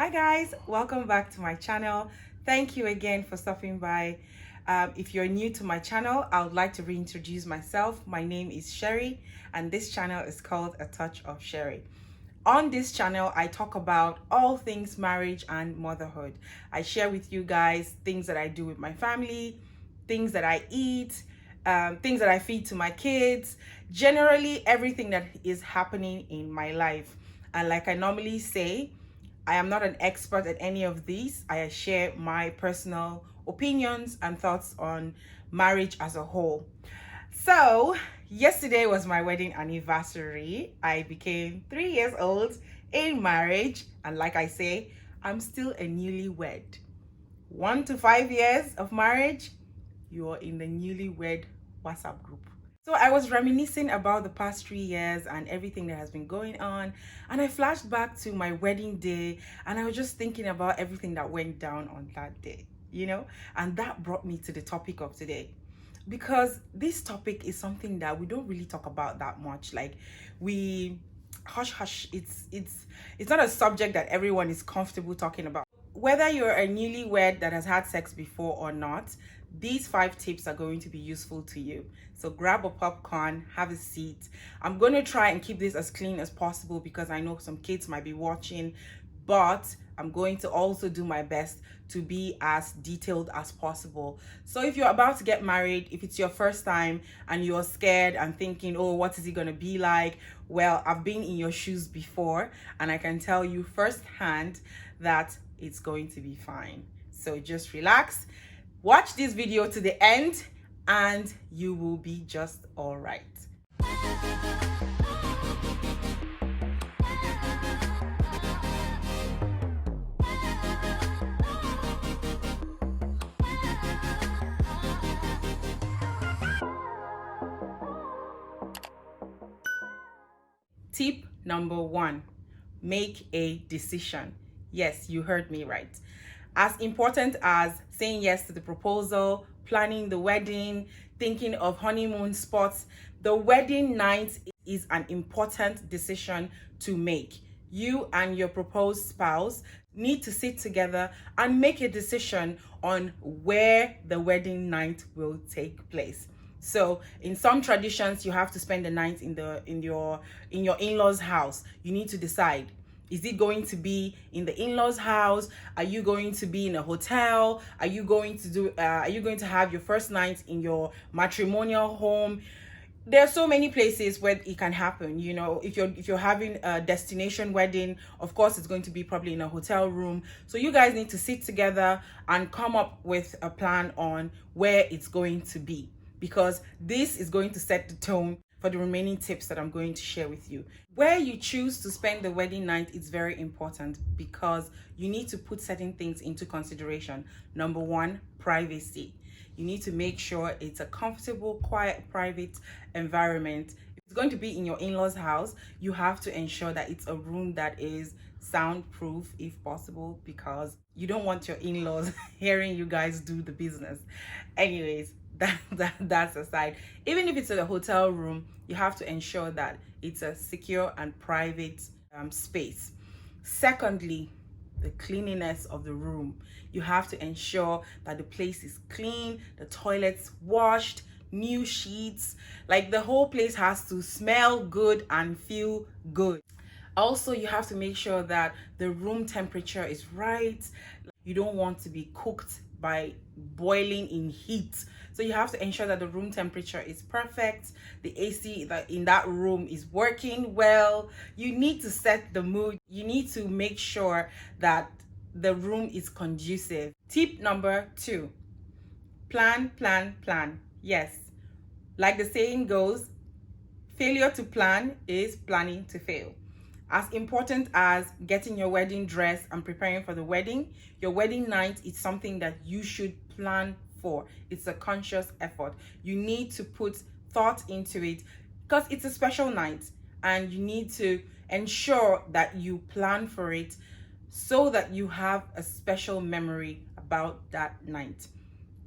Hi guys, welcome back to my channel. Thank you again for stopping by. If you're new to my channel, I would like to reintroduce myself. My name is Sherry and this channel is called A Touch of Sherry. On this channel, I talk about all things marriage and motherhood. I share with you guys things that I do with my family, things that I eat, things that I feed to my kids, generally everything that is happening in my life. And like I normally say, I am not an expert at any of these. I share my personal opinions and thoughts on marriage as a whole. So, yesterday was my wedding anniversary. I became 3 years old in marriage, and like I say, I'm still a newlywed. 1 to 5 years of marriage, you're in the newlywed WhatsApp group. So I was reminiscing about the past 3 years and everything that has been going on. And I flashed back to my wedding day and I was just thinking about everything that went down on that day, and that brought me to the topic of today. Because this topic is something that we don't really talk about that much. Like we hush hush, it's not a subject that everyone is comfortable talking about. Whether you're a newlywed that has had sex before or not, these 5 tips are going to be useful to you. So grab a popcorn, have a seat. I'm going to try and keep this as clean as possible because I know some kids might be watching, but I'm going to also do my best to be as detailed as possible. So if you're about to get married, if it's your first time and you're scared and thinking, oh, what is it going to be like? Well, I've been in your shoes before and I can tell you firsthand that it's going to be fine. So just relax, watch this video to the end and you will be just all right. Tip number 1, make a decision. Yes, you heard me right. As important as saying yes to the proposal, planning the wedding, thinking of honeymoon spots, the wedding night is an important decision to make. You and your proposed spouse need to sit together and make a decision on where the wedding night will take place. So in some traditions, you have to spend the night in your in-laws house. You need to decide, is it going to be in the in-laws house? Are you going to be in a hotel? Are you going to have your first night in your matrimonial home? There are so many places where it can happen. If you're having a destination wedding, of course it's going to be probably in a hotel room. So you guys need to sit together and come up with a plan on where it's going to be, because this is going to set the tone for the remaining tips that I'm going to share with you. Where you choose to spend the wedding night is very important because you need to put certain things into consideration. Number 1, privacy. You need to make sure it's a comfortable, quiet, private environment. If it's going to be in your in-laws house, you have to ensure that it's a room that is soundproof if possible, because you don't want your in-laws hearing you guys do the business. Anyways, that's aside. Even if it's in a hotel room, you have to ensure that it's a secure and private space. Secondly, the cleanliness of the room. You have to ensure that the place is clean, the toilets washed, new sheets, like the whole place has to smell good and feel good. Also, you have to make sure that the room temperature is right. You don't want to be cooked by boiling in heat. So you have to ensure that the room temperature is perfect. The AC in that room is working well. You need to set the mood. You need to make sure that the room is conducive. Tip number 2, plan, plan, plan. Yes, like the saying goes, failure to plan is planning to fail. As important as getting your wedding dress and preparing for the wedding, your wedding night is something that you should plan for. It's a conscious effort. You need to put thought into it because it's a special night and you need to ensure that you plan for it so that you have a special memory about that night.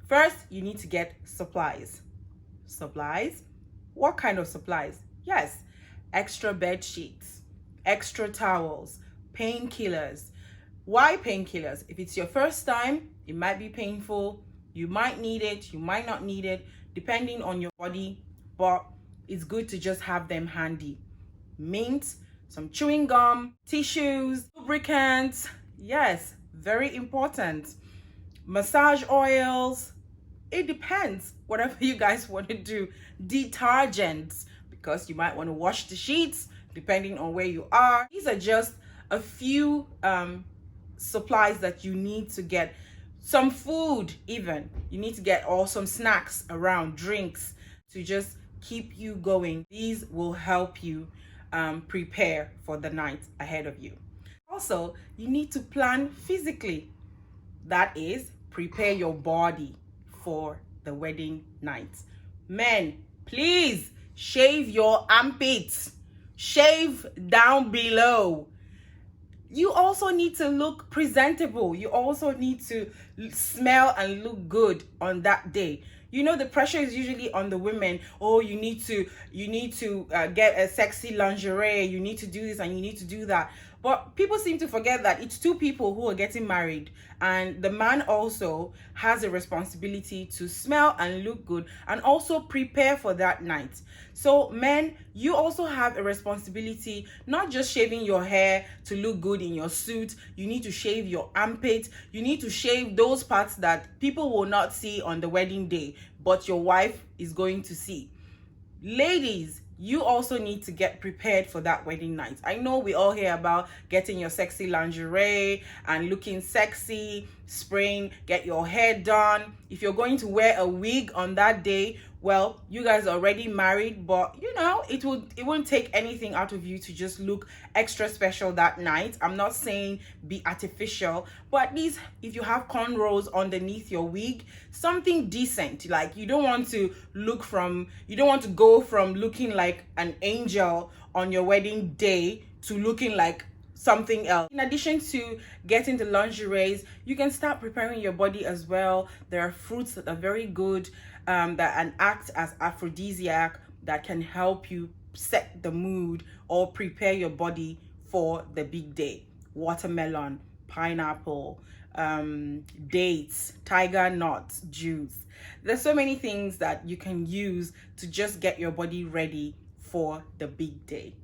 First, you need to get supplies. Supplies? What kind of supplies? Yes, extra bed sheets, extra towels, painkillers, Why painkillers? If it's your first time, it might be painful. You might need it, you might not need it, depending on your body, but it's good to just have them handy. Mint, some chewing gum, tissues, lubricants. Yes, very important. Massage oils. It depends, whatever you guys want to do. Detergents, because you might want to wash the sheets depending on where you are. These are just a few supplies that you need to get. Some food, even you need to get, or some snacks around, drinks, to just keep you going. These will help you prepare for the night ahead of you. Also, you need to plan physically. That is, prepare your body for the wedding night. Men, please shave your armpits, shave down below. You also need to look presentable. You also need to smell and look good on that day. You know, the pressure is usually on the women. Oh, you need to get a sexy lingerie. You need to do this and you need to do that. But people seem to forget that it's two people who are getting married, and the man also has a responsibility to smell and look good and also prepare for that night. So men, you also have a responsibility, not just shaving your hair to look good in your suit. You need to shave your armpit. You need to shave those parts that people will not see on the wedding day, but your wife is going to see. Ladies, you also need to get prepared for that wedding night. I know we all hear about getting your sexy lingerie and looking sexy, spraying, get your hair done. If you're going to wear a wig on that day, well, you guys are already married, but you know, it won't take anything out of you to just look extra special that night. I'm not saying be artificial, but at least if you have cornrows underneath your wig, something decent. Like, you don't want to go from looking like an angel on your wedding day to looking like something else. In addition to getting the lingeries, you can start preparing your body as well. There are fruits that are very good, that act as aphrodisiac, that can help you set the mood or prepare your body for the big day. Watermelon, pineapple, dates, tiger nuts, juice. There's so many things that you can use to just get your body ready for the big day.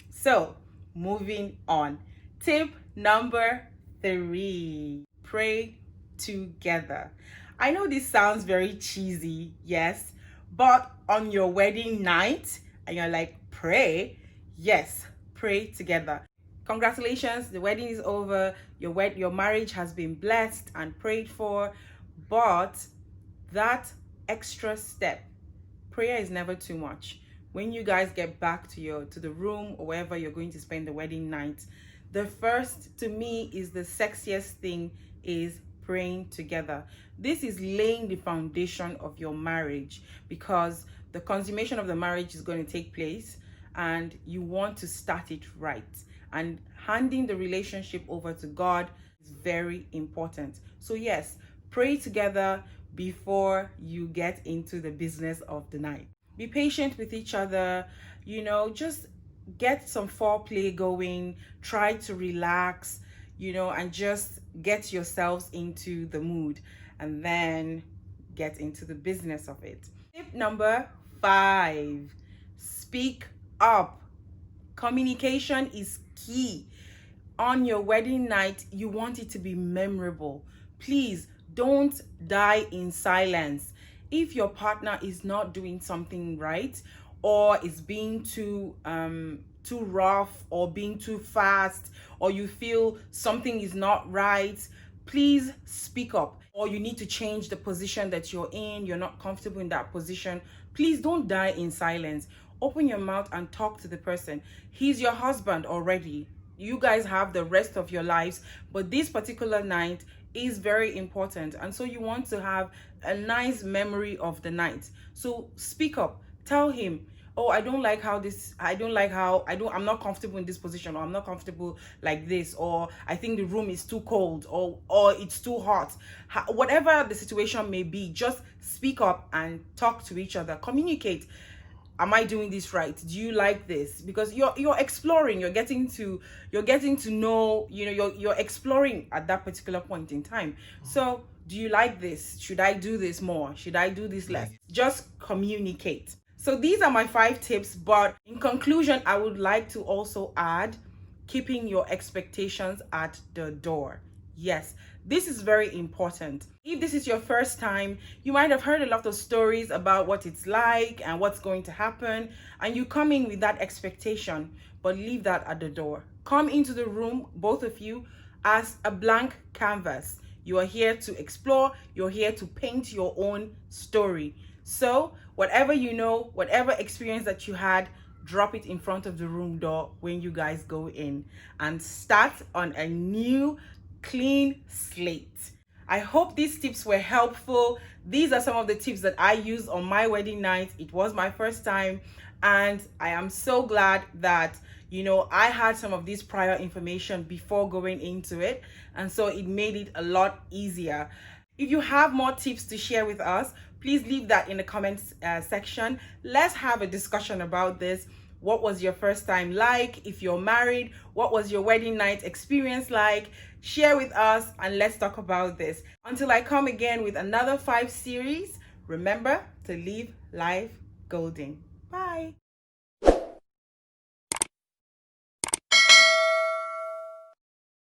So, moving on. Tip number 3, pray together. I know this sounds very cheesy, yes, but on your wedding night, and you're like, pray? Yes, pray together. Congratulations, the wedding is over. Your marriage has been blessed and prayed for, but that extra step, prayer is never too much. When you guys get back to the room or wherever you're going to spend the wedding night, the first, to me, is the sexiest thing, is praying together. This is laying the foundation of your marriage, because the consummation of the marriage is going to take place and you want to start it right. And handing the relationship over to God is very important. So yes, pray together before you get into the business of the night. Be patient with each other, just get some foreplay going, try to relax, and just get yourselves into the mood, and then get into the business of it. Tip number 5, speak up. Communication is key. On your wedding night, you want it to be memorable. Please don't die in silence. If your partner is not doing something right, or is being too rough, or being too fast, or you feel something is not right, please speak up. Or you need to change the position that you're in, you're not comfortable in that position, please don't die in silence. Open your mouth and talk to the person. He's your husband already. You guys have the rest of your lives, but this particular night is very important, and so you want to have a nice memory of the night. So speak up. Tell him, oh, I'm not comfortable in this position, or I'm not comfortable like this, or I think the room is too cold, or it's too hot. Whatever the situation may be, just speak up and talk to each other. Communicate. am I doing this right? Do you like this? Because you're exploring, you're getting to know, you're exploring at that particular point in time. So do you like this? Should I do this more? Should I do this less? Just communicate. So these are my 5 tips, but in conclusion, I would like to also add keeping your expectations at the door. Yes, this is very important. If this is your first time, you might have heard a lot of stories about what it's like and what's going to happen, and you come in with that expectation, but leave that at the door. Come into the room, both of you, as a blank canvas. You are here to explore, you're here to paint your own story. So whatever you know, whatever experience that you had, drop it in front of the room door when you guys go in and start on a new clean slate. I hope these tips were helpful. These are some of the tips that I used on my wedding night. It was my first time, and I am so glad that I had some of this prior information before going into it, and so it made it a lot easier. If you have more tips to share with us, please leave that in the comments section. Let's have a discussion about this. What was your first time like? If you're married, what was your wedding night experience like? Share with us and let's talk about this. Until I come again with another 5 series, remember to live life golden. Bye.